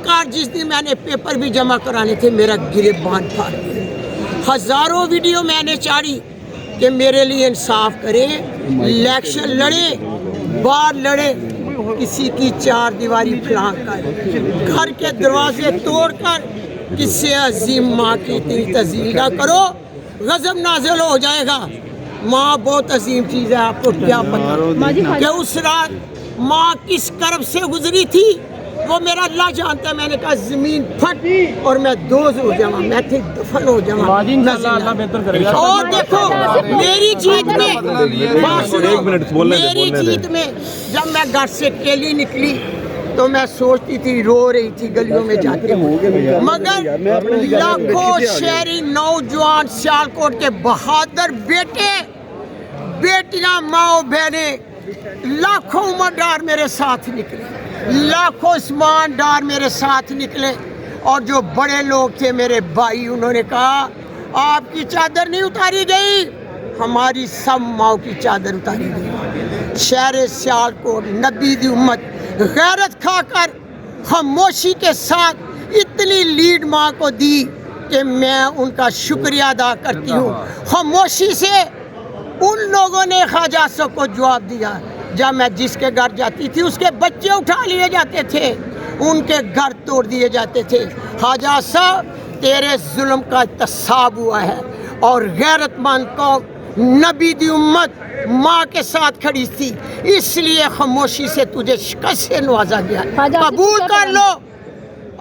सरकार जिस दिन मैंने पेपर भी जमा कराने थे मेरा गिरेबान फाड़ दिया। हजारों वीडियो मैंने चाड़ी कि मेरे लिए इंसाफ करे, इलेक्शन लड़े, बार लड़े, किसी की चार दीवारी फलांग कर, घर के दरवाजे तोड़कर किससे अजीम माँ की इतनी तज़ील ना करो, गजब नाजिल हो जाएगा। माँ बहुत अजीम चीज़ है, आपको क्या पता कि उस रात माँ किस कर्ब से गुजरी थी वो मेरा अल्लाह जानता है। मैंने कहा ज़मीन फट और मैं दोज़ हो जाऊँ, मैं ठीक दफन हो जाऊँ। और देखो मेरी जीत में जब मैं घर से अकेली निकली तो मैं सोचती थी, रो रही थी गलियों में जाते हुए, मगर लाखों शहरी नौजवान सियालकोट के बहादुर बेटे बेटियां माओ बहने लाखों उम्रदार मेरे साथ निकले, लाखों ईमानदार मेरे साथ निकले। और जो बड़े लोग थे मेरे भाई, उन्होंने कहा आपकी चादर नहीं उतारी गई, हमारी सब माओ की चादर उतारी गई। शहर सियालकोट नबी दी उम्मत गैरत खाकर खामोशी के साथ इतनी लीड माँ को दी कि मैं उनका शुक्रिया अदा करती हूँ। खामोशी से उन लोगों ने ख्वाजा साहब को जवाब दिया। जब मैं जिसके घर जाती थी उसके बच्चे उठा लिए जाते थे, उनके घर तोड़ दिए जाते थे। ख्वाजा साहब तेरे जुल्म का तसाब हुआ है और गैरतमंद कौम नबी दी उम्मत माँ के साथ खड़ी थी, इसलिए खामोशी से तुझे शिकस्त से नवाजा गया। कबूल कर लो,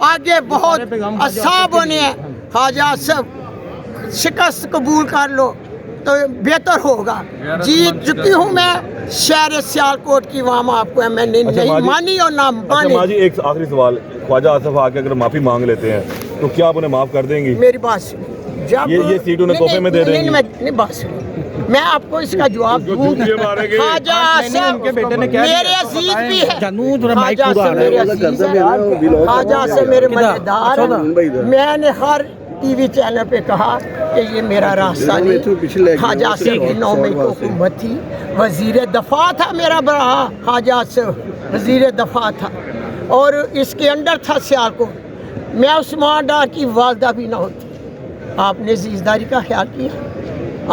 आगे बहुत असाब होने हैं। ख्वाजा साहब शिकस्त कबूल कर लो तो बेहतर होगा। जीत चुकी हूँ मैं शहर सियालकोट की, वहाँ आपको मैंने नहीं मानी और ना मानी। माजी एक आखिरी सवाल, ख्वाजा आसिफ आके अगर माफ़ी मांग लेते हैं तो क्या आप उन्हें माफ़ कर देंगी? मेरी बात सुनिए, जब ये सीट उन्हें तोहफे में दे देंगी? नहीं बात सुनिए, मैं आपको इसका जवाब दूंगा। ख्वाजा आसिफ मेरे अजीज भी है, ख्वाजा से मेरे अजीज है, ख्वाजा से मेरे मजेदार हैं। मैंने हर टीवी चैनल पे कहा कि ये मेरा रास्ता नहीं। ख्वाजा से 9 मई को हुकूमत थी, वजीर दफा था मेरा बड़ा, ख्वाजा से वजीर दफा था और इसके अंडर था सियालकोट। मैं उस्मान डार की वालदा भी ना होती। आपने जीजदारी का ख्याल किया,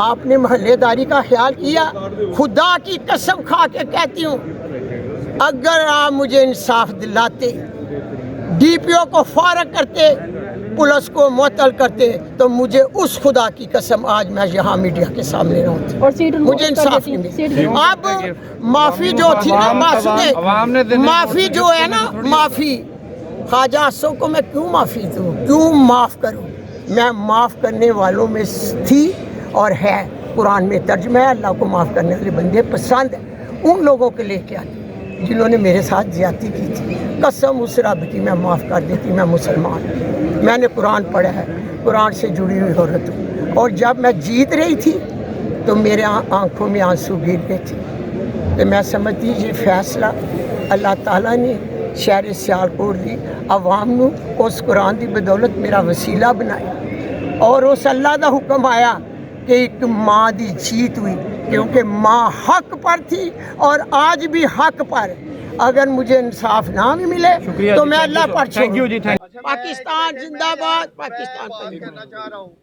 आपने महल्लेदारी का ख्याल किया। खुदा की कसम खा के कहती हूँ, अगर आप मुझे इंसाफ दिलाते, डीपीओ को फारग करते, पुलिस को मुअत्तल करते, तो मुझे उस खुदा की कसम आज मैं यहाँ मीडिया के सामने ना होती। मुझे इंसाफ नहीं मिला। अब माफ़ी जो थी ना, माफ़ी जो है ना, माफ़ी ख्वाजा आसिफ को मैं क्यों माफ़ी दूँ, क्यों माफ़ करूँ? मैं माफ़ करने वालों में थी और है। कुरान में तर्जुमा है, अल्लाह को माफ़ करने वाले बंदे पसंद है। उन लोगों के लेके आती जिन्होंने मेरे साथ ज्यादती की थी, कसम उस रब की मैं माफ़ कर देती। मैं मुसलमान, मैंने कुरान पढ़ा है, कुरान से जुड़ी हुई औरत हूँ। और जब मैं जीत रही थी तो मेरे आंखों में आंसू गिर गए थे। तो मैं समझती ये फैसला अल्लाह ताला ने शहर सियालकोट दी अवाम नू उस कुरान की बदौलत मेरा वसीला बनाया और उस अल्लाह का हुक्म आया कि एक माँ की जीत हुई, क्योंकि माँ हक पर थी और आज भी हक पर। अगर मुझे इंसाफ ना भी मिले तो मैं अल्लाह पर छोड़ूं। पाकिस्तान जिंदाबाद, पाकिस्तान। कहना चाह रहा हूँ,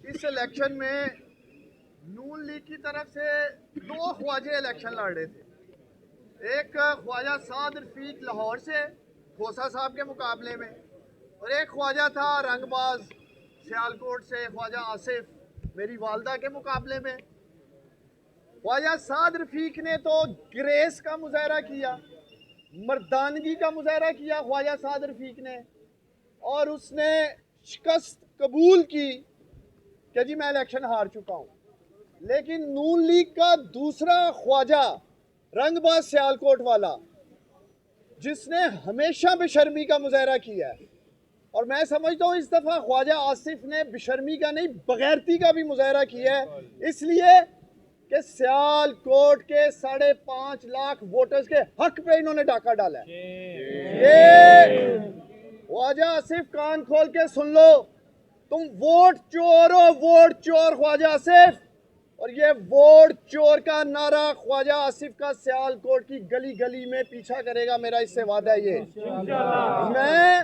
इस इलेक्शन में नून लीग की तरफ से 2 ख्वाजे इलेक्शन लड़ रहे थे। एक ख्वाजा साद रफीक लाहौर से खोसा साहब के मुकाबले में, और एक ख्वाजा था रंगबाज सियालकोट से ख्वाजा आसिफ मेरी वालदा के मुकाबले में। ख्वाजा साद रफीक ने तो ग्रेस का मुजाहरा किया, मर्दानगी का मुजाहरा किया ख्वाजा साद रफीक ने, और उसने शिकस्त कबूल की कि जी मैं इलेक्शन हार चुका हूँ। लेकिन नून लीग का दूसरा ख्वाजा रंगबाज सियालकोट वाला, जिसने हमेशा बेशर्मी का मुजाहरा किया है, और मैं समझता हूँ इस दफ़ा ख्वाजा आसिफ ने बेशर्मी का नहीं बगैरती का भी मुजाहरा किया है, इसलिए कि सियालकोट के 5.5 लाख वोटर्स के हक पे इन्होंने डाका डाला है। ये ख्वाजा आसिफ कान खोल के सुन लो, तुम वोट चोर हो, वोट चोर ख्वाजा आसिफ। और ये वोट चोर का नारा ख्वाजा आसिफ का सियालकोट की गली गली में पीछा करेगा, मेरा इससे वादा है। ये मैं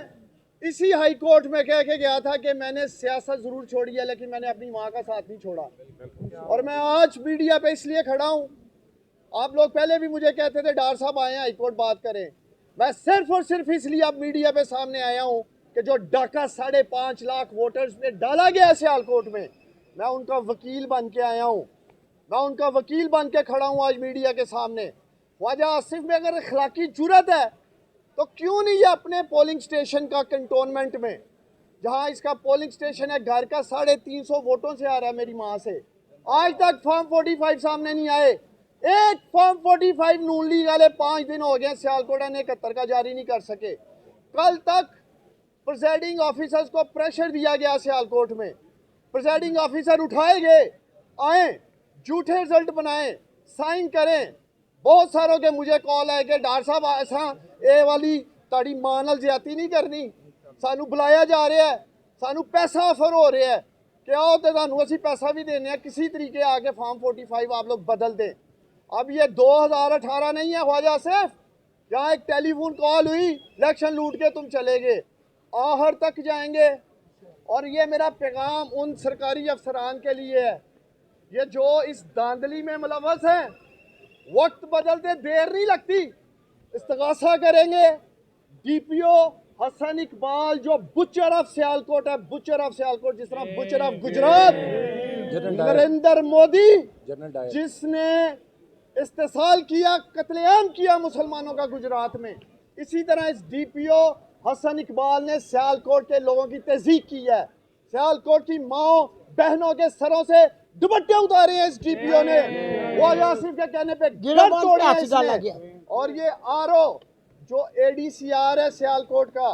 इसी हाई कोर्ट में कह के गया था कि मैंने सियासत ज़रूर छोड़ी है लेकिन मैंने अपनी माँ का साथ नहीं छोड़ा। और मैं आज मीडिया पे इसलिए खड़ा हूँ, आप लोग पहले भी मुझे कहते थे डॉक्टर साहब आए हाई कोर्ट बात करें, मैं सिर्फ और सिर्फ इसलिए अब मीडिया पे सामने आया हूँ कि जो डाका 5.5 लाख वोटर्स में डाला गया है सियालकोट में, मैं उनका वकील बन के आया हूँ, मैं उनका वकील बन के खड़ा हूँ आज मीडिया के सामने। ख्वाजा आसिफ में अगर अखलाकी जुर्रत है तो क्यों नहीं ये अपने पोलिंग स्टेशन का कंटोनमेंट में, जहाँ इसका पोलिंग स्टेशन है, घर का 350 वोटों से आ रहा है मेरी माँ से, आज तक फॉर्म 45 सामने नहीं आए। एक फॉर्म 45 नून लीग वाले 5 दिन हो गए सियालकोट ने 71 का जारी नहीं कर सके। कल तक प्रिजाइडिंग ऑफिसर्स को प्रेशर दिया गया सियालकोट में, प्रिजाइडिंग ऑफिसर उठाए गए, आए झूठे रिजल्ट बनाए, साइन करें। बहुत सारों के मुझे कॉल है कि डॉक्टर साहब ऐसा ये वाली ताड़ी मां नाल ज्यादती नहीं करनी, सानू बुलाया जा रहा है, सानू पैसा ऑफर हो रहा है कि आओ तो सानू असी पैसा भी देने हैं, किसी तरीके आके फॉर्म 45 आप लोग बदल दें। अब ये 2018 नहीं है ख्वाजा आसिफ, जहाँ एक टेलीफोन कॉल हुई इलेक्शन लूट के तुम चले गए, आहर तक जाएंगे। और ये मेरा पैगाम उन सरकारी अफसरान के लिए है, ये जो इस धांधली में मुलव्वस हैं, वक्त बदलते देर नहीं लगती, इस्तगासा करेंगे। डीपीओ हसन इकबाल जो बुचर ऑफ सियालकोट है, बुचर ऑफ सियालकोट, जिस तरह बुचर ऑफ गुजरात नरेंद्र मोदी, जिसने इस्तेसाल किया, कत्लेआम किया मुसलमानों का गुजरात में, इसी तरह इस डीपीओ हसन इकबाल ने सियालकोट के लोगों की तज़ीक की है। सियालकोट की माओ बहनों के सरों से दुपट्टे उतारे हैं इस डीपीओ ने, ख्वाजा आसिफ के कहने पे गिरफ्त तोड़े हैं इसने। और ये आरओ जो एडीसीआर है सियालकोट का,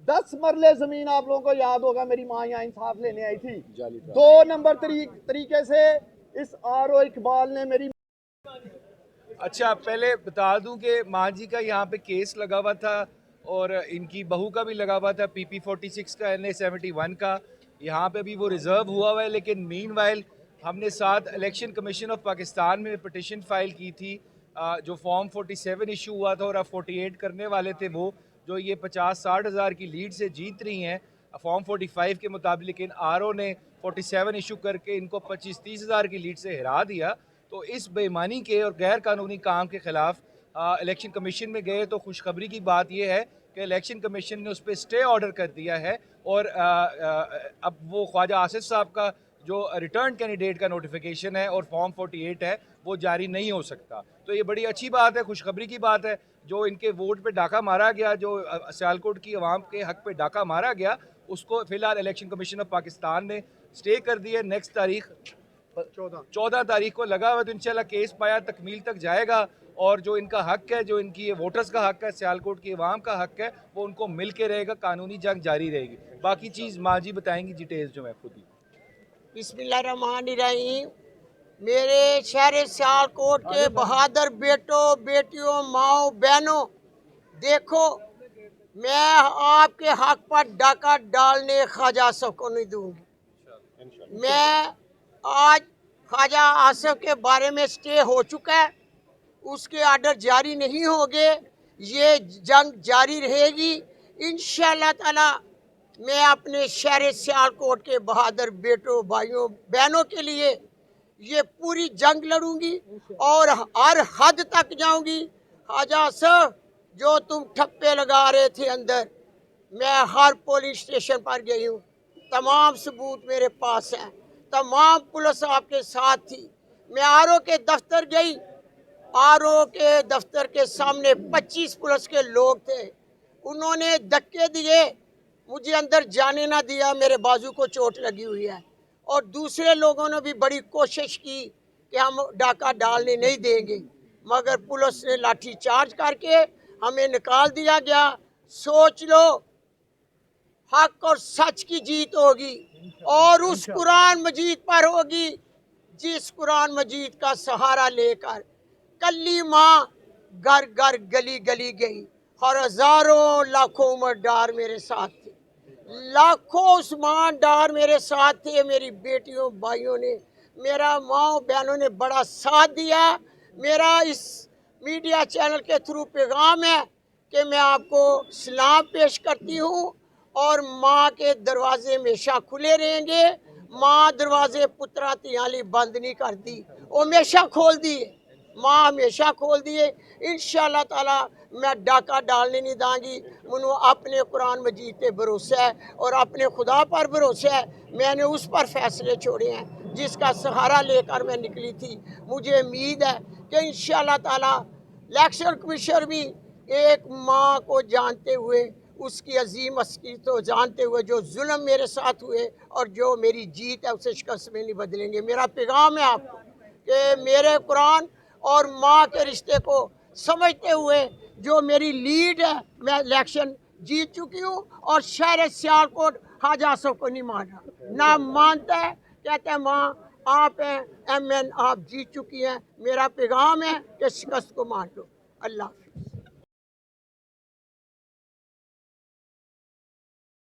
10 मरले जमीन आप लोगों को याद होगा, मेरी माँ यहाँ इंसाफ लेने आई थी, 2 नंबर तरीके से इस आरओ इकबाल ने मेरी। अच्छा, पहले बता दूं कि माँ जी का यहाँ पे केस लगा हुआ था और इनकी बहू का भी लगा हुआ था, PP 46 का, NA 71 का, यहाँ पे भी वो रिज़र्व हुआ है। लेकिन मीनवाइल हमने साथ इलेक्शन कमीशन ऑफ पाकिस्तान में पिटिशन फाइल की थी, जो फॉर्म 47 इशू हुआ था और अब 48 करने वाले थे वो, जो ये 50-60 हज़ार की लीड से जीत रही हैं फॉर्म 45 के मुताबिक, लेकिन RO ने 47 इशू करके इनको 25-30 हज़ार की लीड से हिरा दिया। तो इस बेईमानी के और गैर कानूनी काम के ख़िलाफ़ इलेक्शन कमीशन में गए, तो खुशखबरी की बात यह है कि इलेक्शन कमीशन ने उस पर स्टे ऑर्डर कर दिया है और अब वो ख्वाजा आसिफ साहब का जो रिटर्न कैंडिडेट का नोटिफिकेशन है और फॉर्म 48 है वो जारी नहीं हो सकता। तो ये बड़ी अच्छी बात है, खुशखबरी की बात है। जो इनके वोट पे डाका मारा गया, जो सियालकोट की आवाम के हक पे डाका मारा गया, उसको फ़िलहाल इलेक्शन कमीशन ऑफ पाकिस्तान ने स्टे कर दिया। नेक्स्ट तारीख 14 तारीख को लगा हुआ, तो इंशाल्लाह केस पाया तकमील तक जाएगा और जो इनका हक है, जो इनकी वोटर्स का हक है, सियालकोट की आवाम का हक है, वो उनको मिल के रहेगा, कानूनी जंग जारी रहेगी। बाकी चीज़ माँ जी बताएंगी डिटेल्स जो मैं खुद ही। बिस्मिल्लाहिर्रहमानिर्रहीम। मेरे शहर सियालकोट के बहादुर बेटों बेटियों माओ बहनों, देखो मैं आपके हक पर डाका डालने ख्वाजा आसिफ को नहीं दूंगी। मैं आज ख्वाजा आसिफ के बारे में स्टे हो चुका है, उसके आर्डर जारी नहीं होंगे, ये जंग जारी रहेगी इंशाअल्लाह ताला। मैं अपने शहर सियालकोट के बहादुर बेटों भाइयों बहनों के लिए ये पूरी जंग लड़ूंगी और हर हद तक जाऊंगी। ख्वाजा आसिफ, जो तुम ठप्पे लगा रहे थे अंदर, मैं हर पोलिंग स्टेशन पर गई हूँ, तमाम सबूत मेरे पास हैं, तमाम पुलिस आपके साथ थी। मैं RO के दफ्तर गई, RO के दफ्तर के सामने 25 पुलिस के लोग थे, उन्होंने धक्के दिए, मुझे अंदर जाने ना दिया, मेरे बाजू को चोट लगी हुई है। और दूसरे लोगों ने भी बड़ी कोशिश की कि हम डाका डालने नहीं देंगे, मगर पुलिस ने लाठी चार्ज करके हमें निकाल दिया गया। सोच लो, हक और सच की जीत होगी और उस कुरान मजीद पर होगी, जिस कुरान मजीद का सहारा लेकर कल्ली माँ घर घर गली गली गई और हजारों लाखों उम्रदार मेरे साथ थे, लाखों उस्मान डार मेरे साथ थे। मेरी बेटियों भाइयों ने, मेरा माँ बहनों ने बड़ा साथ दिया। मेरा इस मीडिया चैनल के थ्रू पैगाम है कि मैं आपको सलाम पेश करती हूँ और माँ के दरवाजे हमेशा खुले रहेंगे। माँ दरवाजे पुत्रा तियाली बंद नहीं करती, वो हमेशा खोल दिए, माँ हमेशा खोल दिए। इंशाअल्लाह ताला मैं डाका डालने नहीं दांगी। मुझे अपने कुरान मजीद पे भरोसा है और अपने खुदा पर भरोसा है। मैंने उस पर फैसले छोड़े हैं जिसका सहारा लेकर मैं निकली थी। मुझे उम्मीद है कि इंशाअल्लाह ताला इलेक्शन कमीशन भी एक माँ को जानते हुए, उसकी अजीम हस्ती को जानते हुए, जो जुल्म मेरे साथ हुए और जो मेरी जीत है उसे शिकस्त में नहीं बदलेंगे। मेरा पैगाम है आपको कि मेरे कुरान और माँ के रिश्ते को समझते हुए जो मेरी लीड है, मैं इलेक्शन जीत चुकी हूँ और शहर सियालकोट ख्वाजा आसफ को नहीं माना, ना मानता है। कहते हैं माँ आप हैं, MN आप जीत चुकी हैं। मेरा पैगाम है कि शिकस्त को मान लो। अल्लाह।